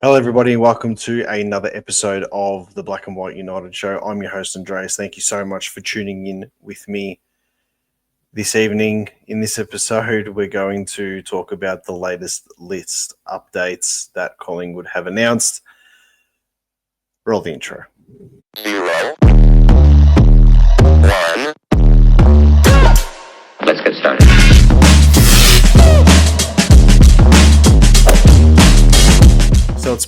Hello, everybody, and welcome to another episode of the Black and White United Show. I'm your host, Andreas. Thank you so much for tuning in with me this evening. In this episode, we're going to talk about the latest list updates that Collingwood have announced. Roll the intro. 0, 1. Let's get started. So it's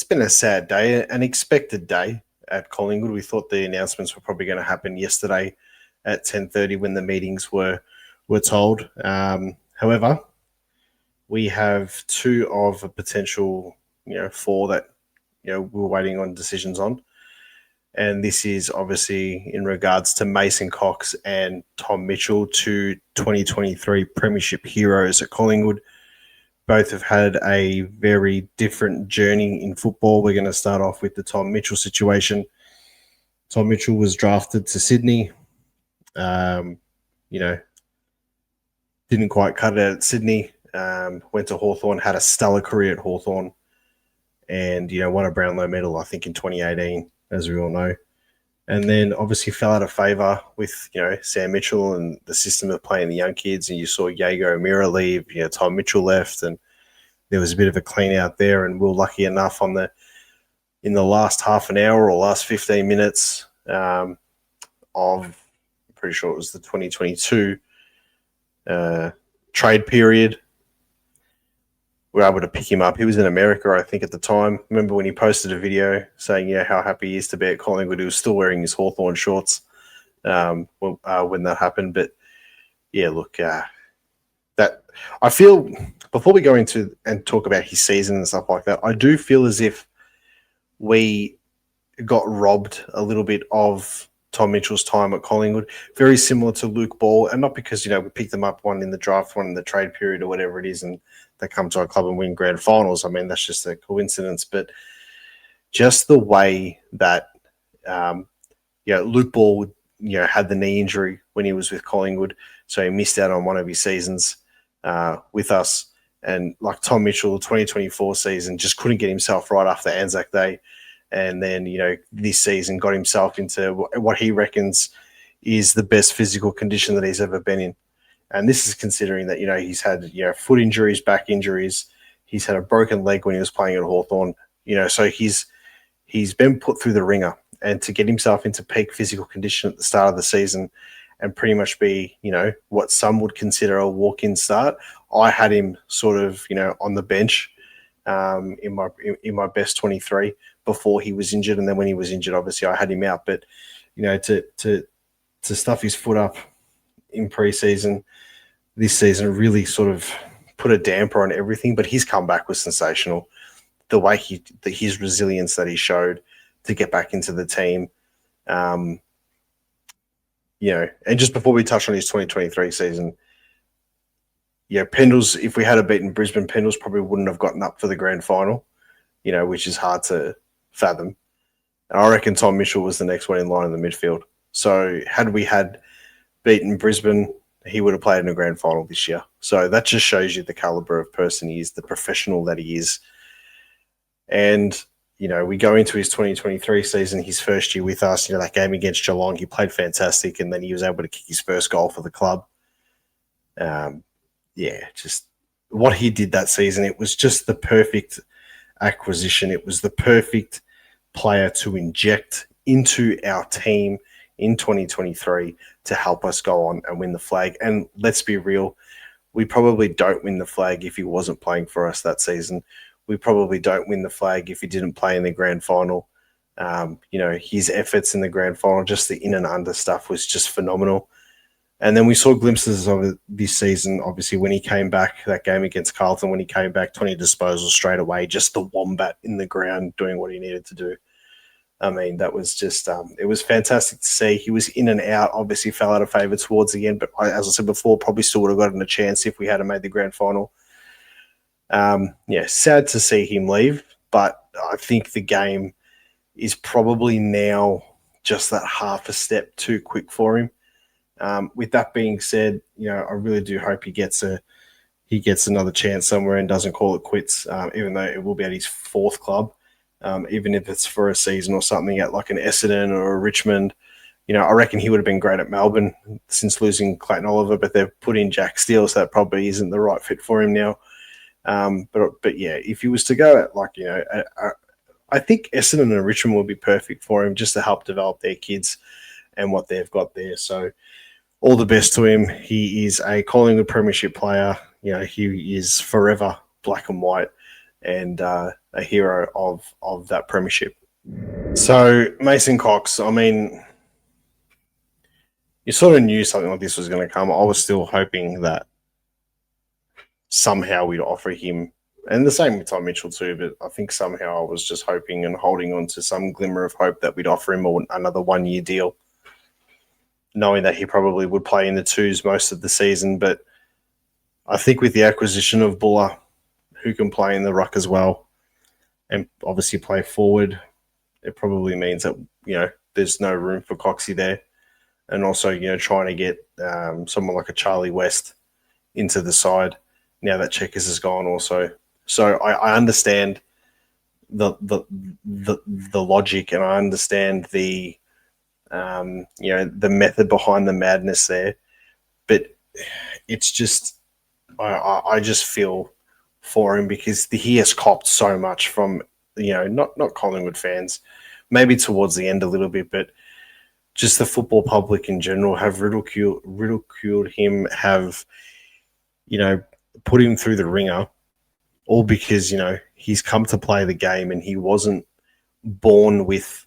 been a sad day, an expected day at Collingwood. We thought the announcements were probably going to happen yesterday at 10:30 when the meetings were told. However, we have two of a potential, four that we're waiting on decisions on, and this is obviously in regards to Mason Cox and Tom Mitchell, two 2023 Premiership heroes at Collingwood. Both have had a very different journey in football. We're going to start off with the Tom Mitchell situation. Tom Mitchell was drafted to Sydney. Didn't quite cut it out at Sydney. Went to Hawthorn, had a stellar career at Hawthorn, and won a Brownlow medal, I think, in 2018, as we all know. And then obviously fell out of favour with Sam Mitchell and the system of playing the young kids. And you saw Jaeger O'Meara leave. Tom Mitchell left, and there was a bit of a clean out there. And we were lucky enough in the last half an hour or last 15 minutes of, I'm pretty sure it was the 2022 trade period, we were able to pick him up. He was in America, I think, at the time. Remember when he posted a video saying, how happy he is to be at Collingwood. He was still wearing his Hawthorn shorts when that happened. But, that I feel, before we go into and talk about his season and stuff like that, I do feel as if we got robbed a little bit of Tom Mitchell's time at Collingwood, very similar to Luke Ball, and not because, we picked them up, one in the draft, one in the trade period or whatever it is, and they come to our club and win grand finals. I mean, that's just a coincidence, but just the way that, Luke Ball, had the knee injury when he was with Collingwood, so he missed out on one of his seasons with us. And like Tom Mitchell, the 2024 season, just couldn't get himself right after Anzac Day. And then, this season got himself into what he reckons is the best physical condition that he's ever been in. And this is considering that, he's had, foot injuries, back injuries. He's had a broken leg when he was playing at Hawthorn. So he's been put through the ringer. And to get himself into peak physical condition at the start of the season and pretty much be, what some would consider a walk-in start, I had him sort of, on the bench in my best 23 before he was injured. And then when he was injured, obviously I had him out. But, to stuff his foot up in pre-season this season really sort of put a damper on everything. But his comeback was sensational. The way his resilience that he showed to get back into the team. And just before we touch on his 2023 season, Pendles, if we had beaten Brisbane, Pendles probably wouldn't have gotten up for the grand final, which is hard to fathom. And I reckon Tom Mitchell was the next one in line in the midfield. So had we had beaten Brisbane, he would have played in a grand final this year. So that just shows you the caliber of person he is, the professional that he is. And, we go into his 2023 season, his first year with us, that game against Geelong, he played fantastic, and then he was able to kick his first goal for the club. Just what he did that season, it was just the perfect acquisition. It was the perfect player to inject into our team in 2023 to help us go on and win the flag. And let's be real, we probably don't win the flag if he wasn't playing for us that season. We probably don't win the flag if he didn't play in the grand final. His efforts in the grand final, just the in and under stuff was just phenomenal. And then we saw glimpses of it this season, obviously, when he came back, that game against Carlton, when he came back, 20 disposals straight away, just the wombat in the ground doing what he needed to do. I mean, that was just, it was fantastic to see. He was in and out, obviously fell out of favour towards the end, but as I said before, probably still would have gotten a chance if we had made the grand final. Sad to see him leave. but I think the game is probably now just that half a step too quick for him. With that being said, I really do hope he gets another chance somewhere and doesn't call it quits, even though it will be at his fourth club, even if it's for a season or something at like an Essendon or a Richmond. I reckon he would have been great at Melbourne since losing Clayton Oliver, but they've put in Jack Steele, so that probably isn't the right fit for him now. But yeah, if he was to go at I think Essendon and Richmond would be perfect for him just to help develop their kids and what they've got there. So all the best to him. He is a Collingwood Premiership player. He is forever black and white and a hero of that Premiership. So Mason Cox, I mean, you sort of knew something like this was going to come. I was still hoping that somehow we'd offer him, and the same with Tom Mitchell too, but I think somehow I was just hoping and holding on to some glimmer of hope that we'd offer him another 1 year deal, knowing that he probably would play in the twos most of the season. But I think with the acquisition of Buller, who can play in the ruck as well and obviously play forward, it probably means that, there's no room for Coxie there. And also, trying to get someone like a Charlie West into the side now that Checkers is gone also. So I understand the logic, and I understand the the method behind the madness there. But it's just I just feel for him because he has copped so much from not Collingwood fans, maybe towards the end a little bit, but just the football public in general have ridiculed him, have put him through the ringer, all because he's come to play the game and he wasn't born with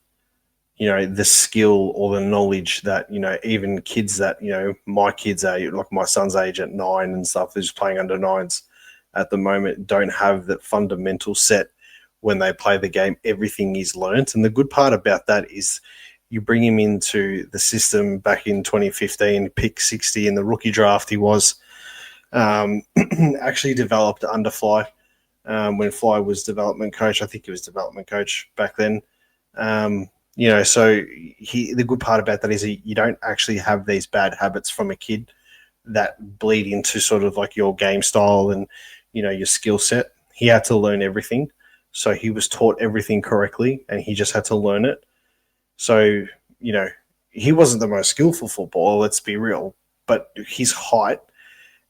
the skill or the knowledge that even kids that my kids age, like my son's age at 9 and stuff, who's playing under 9s at the moment, don't have that fundamental set when they play the game. Everything is learnt, and the good part about that is you bring him into the system back in 2015, pick 60 in the rookie draft. He was actually developed under Fly when Fly was development coach. I think he was development coach back then. So the good part about that is you don't actually have these bad habits from a kid that bleed into sort of like your game style and, your skill set. He had to learn everything. So he was taught everything correctly and he just had to learn it. So, he wasn't the most skillful footballer, let's be real, but his height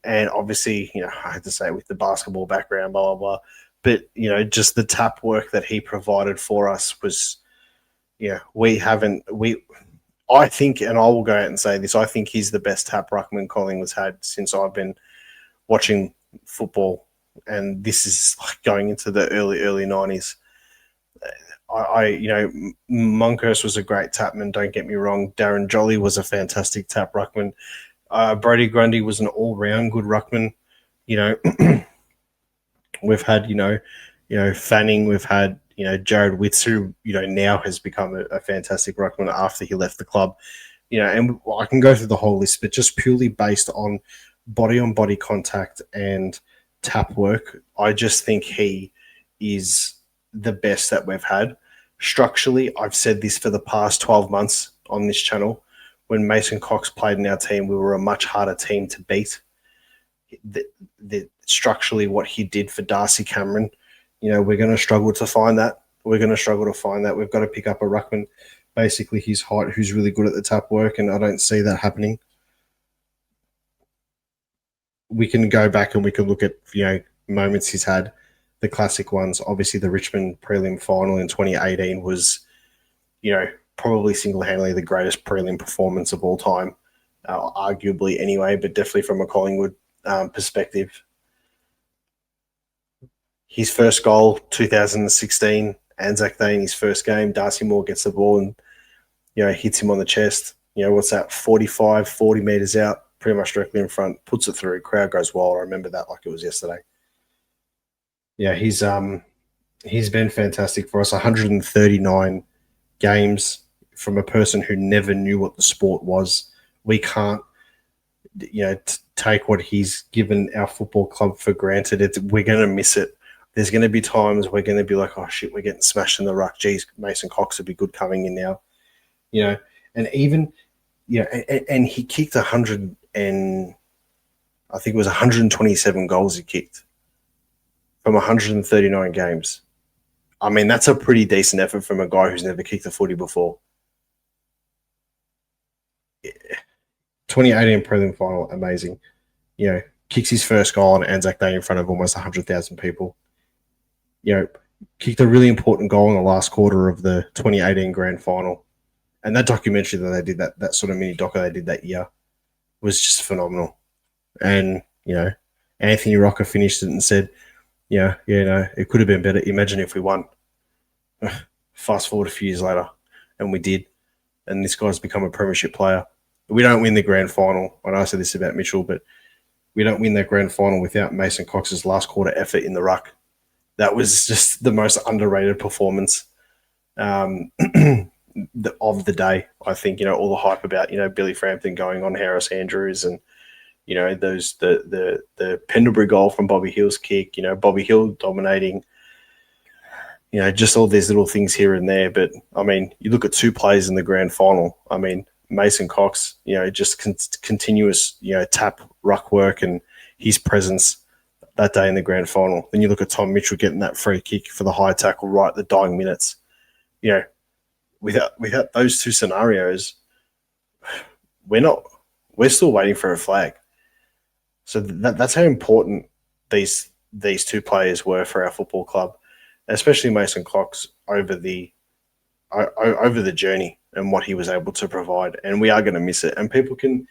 and obviously, I had to say with the basketball background, blah, blah, blah. But, just the tap work that he provided for us was, I think, and I will go out and say this, I think he's the best tap ruckman Collingwood's had since I've been watching football. And this is like going into the early 90s. Monkhurst was a great tapman, don't get me wrong. Darren Jolly was a fantastic tap ruckman. Brodie Grundy was an all-round good ruckman. We've had, Fanning, we've had, Jared Witts, who, now has become a fantastic ruckman after he left the club. And I can go through the whole list, but just purely based on body-on-body contact and tap work, I just think he is the best that we've had. Structurally, I've said this for the past 12 months on this channel. When Mason Cox played in our team, we were a much harder team to beat. Structurally, what he did for Darcy Cameron, we're going to struggle to find that. We've got to pick up a ruckman, basically his height, who's really good at the tap work, and I don't see that happening. We can go back and we can look at, moments he's had, the classic ones. Obviously, the Richmond prelim final in 2018 was, probably single-handedly the greatest prelim performance of all time, arguably anyway, but definitely from a Collingwood perspective. His first goal, 2016, Anzac Day in his first game, Darcy Moore gets the ball and, hits him on the chest. What's that, 40 metres out, pretty much directly in front, puts it through, crowd goes wild. I remember that like it was yesterday. Yeah, he's been fantastic for us. 139 games from a person who never knew what the sport was. We can't, take what he's given our football club for granted. We're going to miss it there's going to be times we're going to be like, oh shit, we're getting smashed in the ruck. Geez, Mason Cox would be good coming in now, and even and he kicked 100 and I think it was 127 goals he kicked from 139 games. I mean, that's a pretty decent effort from a guy who's never kicked a footy before. 2018 prelim final, amazing. Kicks his first goal on Anzac Day in front of almost 100,000 people. Kicked a really important goal in the last quarter of the 2018 grand final. And that documentary that they did, that sort of mini doco they did that year, was just phenomenal. And, Anthony Rocker finished it and said, it could have been better. Imagine if we won. Fast forward a few years later, and we did. And this guy's become a premiership player. We don't win the grand final. I know I said this about Mitchell, but we don't win that grand final without Mason Cox's last quarter effort in the ruck. That was just the most underrated performance of the day. I think, all the hype about, Billy Frampton going on Harris Andrews and, those the Pendlebury goal from Bobby Hill's kick, Bobby Hill dominating, just all these little things here and there. But, I mean, you look at two plays in the grand final. I mean, Mason Cox, just continuous, tap ruck work and his presence that day in the grand final. Then you look at Tom Mitchell getting that free kick for the high tackle right at the dying minutes. Without those two scenarios, we're still waiting for a flag. So that's how important these two players were for our football club, especially Mason Cox over the journey and what he was able to provide. And we are going to miss it. And people can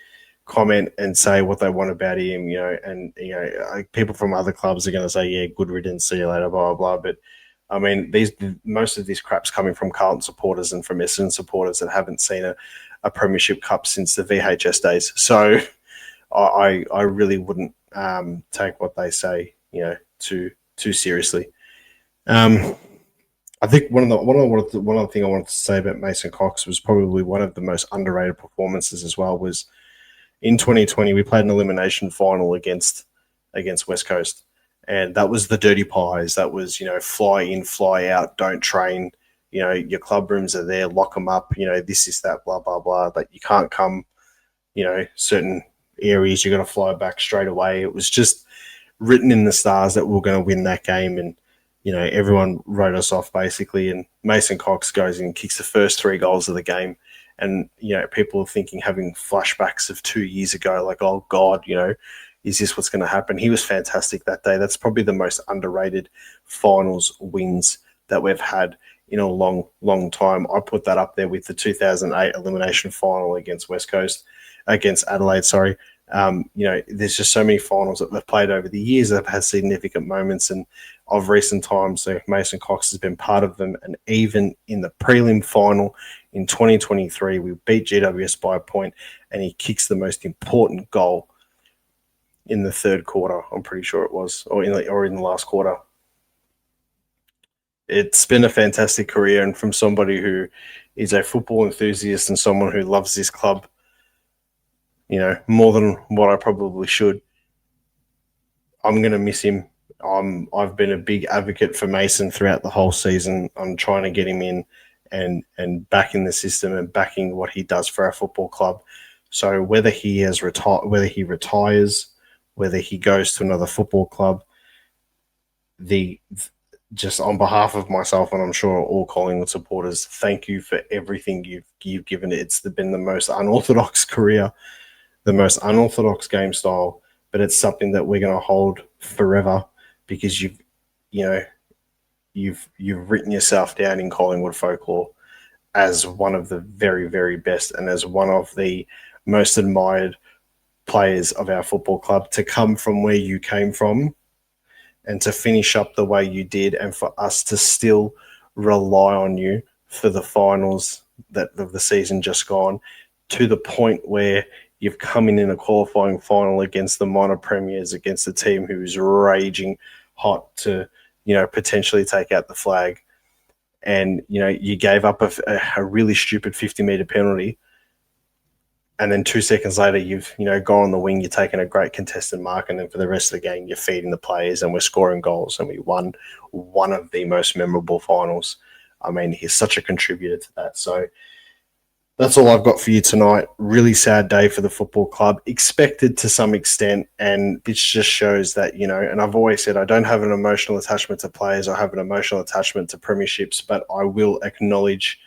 comment and say what they want about him, people from other clubs are going to say, yeah, good riddance, see you later, blah, blah, blah. But, I mean, most of this crap's coming from Carlton supporters and from Essendon supporters that haven't seen a premiership cup since the VHS days. So I really wouldn't take what they say, too seriously. I think one of the thing I wanted to say about Mason Cox was probably one of the most underrated performances as well. Was in 2020 we played an elimination final against West Coast, and that was the dirty pies. That was fly in, fly out, don't train. Your club rooms are there, lock them up. This is that, blah blah blah. But you can't come. Certain areas you got to fly back straight away. It was just written in the stars that we were going to win that game, and everyone wrote us off basically. And Mason Cox goes in and kicks the first 3 goals of the game. And, people are thinking, having flashbacks of 2 years ago, like, oh God, is this what's going to happen? He was fantastic that day. That's probably the most underrated finals wins that we've had in a long, long time. I put that up there with the 2008 elimination final against Adelaide, sorry. There's just so many finals that we've played over the years that have had significant moments, and of recent times, so Mason Cox has been part of them. And even in the prelim final in 2023, we beat GWS by a point, and he kicks the most important goal in the third quarter. I'm pretty sure it was, or in the last quarter. It's been a fantastic career, and from somebody who is a football enthusiast and someone who loves this club, more than what I probably should, I'm going to miss him. I've been a big advocate for Mason throughout the whole season. I'm trying to get him in and back in the system and backing what he does for our football club. So whether he retires, whether he goes to another football club, just on behalf of myself and I'm sure all Collingwood supporters, thank you for everything you've given it. It's been the most unorthodox career, the most unorthodox game style, but it's something that we're going to hold forever because you've written yourself down in Collingwood folklore as one of the very, very best and as one of the most admired players of our football club. To come from where you came from and to finish up the way you did, and for us to still rely on you for the finals of the season just gone, to the point where you've come in a qualifying final against the minor premiers, against a team who's raging hot to, potentially take out the flag. And, you gave up a really stupid 50-metre penalty. and then 2 seconds later, you've gone on the wing, you're taking a great contested mark, and then for the rest of the game, you're feeding the players, and we're scoring goals, and we won one of the most memorable finals. I mean, he's such a contributor to that. So that's all I've got for you tonight. Really sad day for the football club, expected to some extent, and this just shows that, and I've always said I don't have an emotional attachment to players, I have an emotional attachment to premierships, but I will acknowledge,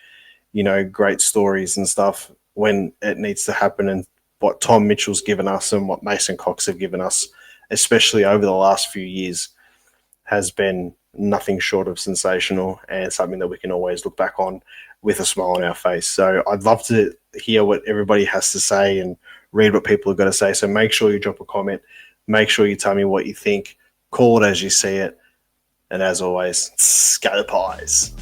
great stories and stuff when it needs to happen. And what Tom Mitchell's given us and what Mason Cox have given us, especially over the last few years, has been nothing short of sensational and something that we can always look back on with a smile on our face. So I'd love to hear what everybody has to say and read what people have got to say. So make sure you drop a comment. Make sure you tell me what you think. Call it as you see it. And as always, go Pies.